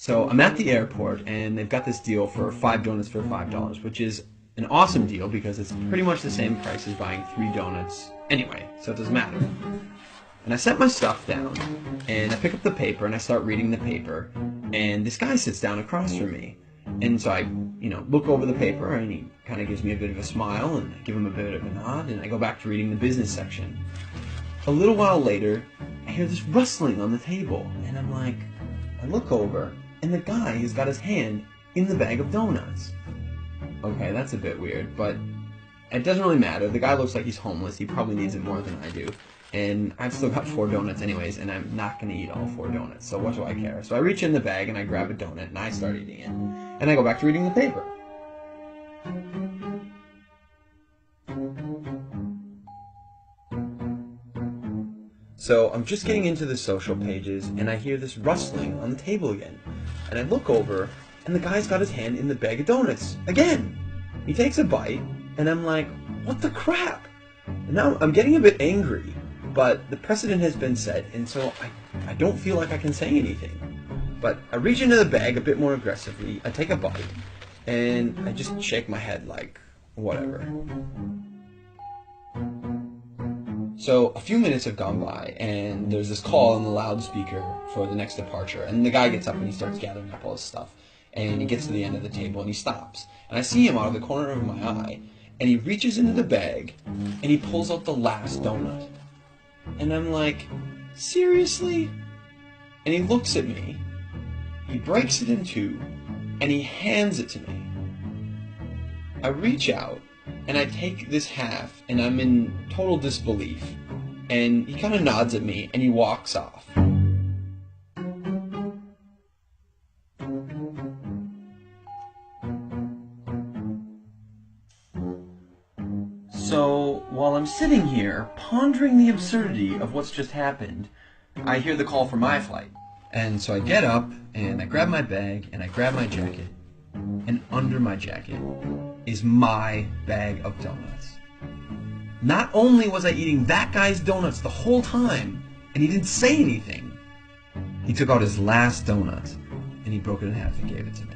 So I'm at the airport, and they've got this deal for 5 donuts for $5, which is an awesome deal because it's pretty much the same price as buying 3 donuts anyway, so it doesn't matter. And I set my stuff down, and I pick up the paper, and I start reading the paper, and this guy sits down across from me. And so I, look over the paper, and he kind of gives me a bit of a smile, and I give him a bit of a nod, and I go back to reading the business section. A little while later, I hear this rustling on the table, and I'm like, I look over, and the guy has got his hand in the bag of donuts. Okay, that's a bit weird, but it doesn't really matter. The guy looks like he's homeless. He probably needs it more than I do. And I've still got 4 donuts anyways, and I'm not going to eat all 4 donuts, so what do I care? So I reach in the bag, and I grab a donut, and I start eating it. And I go back to reading the paper. So I'm just getting into the social pages, and I hear this rustling on the table again. And I look over, and the guy's got his hand in the bag of donuts again. He takes a bite, and I'm like, what the crap? And now I'm getting a bit angry, but the precedent has been set, and so I don't feel like I can say anything. But I reach into the bag a bit more aggressively, I take a bite, and I just shake my head like, whatever. So a few minutes have gone by, and there's this call on the loudspeaker for the next departure, and the guy gets up and he starts gathering up all his stuff, and he gets to the end of the table and he stops, and I see him out of the corner of my eye, and he reaches into the bag and he pulls out the last donut, and I'm like, seriously? And he looks at me, he breaks it in two, and he hands it to me. I reach out and I take this half, and I'm in total disbelief. And he kind of nods at me, and he walks off. So, while I'm sitting here, pondering the absurdity of what's just happened, I hear the call for my flight. And so I get up, and I grab my bag, and I grab my jacket. And under my jacket is my bag of donuts. Not only was I eating that guy's donuts the whole time, and he didn't say anything, he took out his last donut, and he broke it in half and gave it to me.